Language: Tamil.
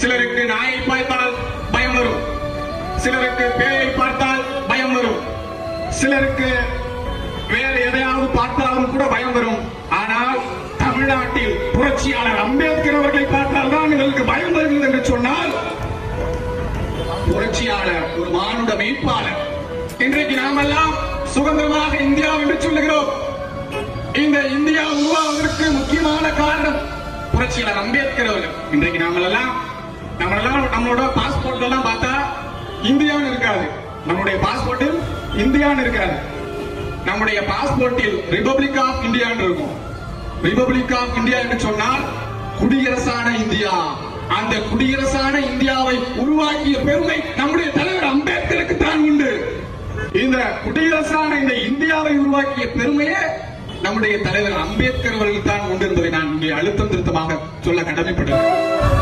சிலருக்கு நாயை பார்த்தால் பயம் வரும், சிலருக்கு பேயை பார்த்தால் பயம் வரும், சிலருக்கு வேற எதையாவது பார்த்தாலும் கூட பயம் வரும். ஆனால் தமிழ்நாட்டில் புரட்சியாளர் அம்பேத்கர் அவர்களை பார்த்தால் தான் எங்களுக்கு பயம் வருகிறது என்று சொன்னால் புரட்சியாளர் ஒரு மானுட மீட்பாளர். இன்றைக்கு நாமெல்லாம் சுதந்திரமாக இந்தியா என்று சொல்லுகிறோம். இந்த இந்தியா உருவாவதற்கு முக்கியமான காரணம் புரட்சியாளர் அம்பேத்கர் அவர்கள். இன்றைக்கு நம்மளோட பாஸ்போர்ட் எல்லாம் பார்த்தா இந்தியான்னு இருக்காது, நம்முடைய பாஸ்போர்ட்டில் இந்தியான்னு இருக்காது. நம்முடைய பாஸ்போர்ட்டில் ரிபப்ளிக் ஆஃப் இந்தியா இருக்கும். ரிபப்ளிக் ஆஃப் இந்தியா என்று சொன்னால் குடியரசான இந்தியா. அந்த குடியரசான இந்தியாவை உருவாக்கிய பெருமை நம்முடைய தலைவர் அம்பேத்கருக்கு தான் உண்டு. இந்த குடியரசான இந்த இந்தியாவை உருவாக்கிய பெருமையே நம்முடைய தலைவர் அம்பேத்கர் அவர்கள் தான் உண்டு என்பதை நான் இங்கே அழுத்தம் திருத்தமாக சொல்ல கடமைப்படுகிறேன்.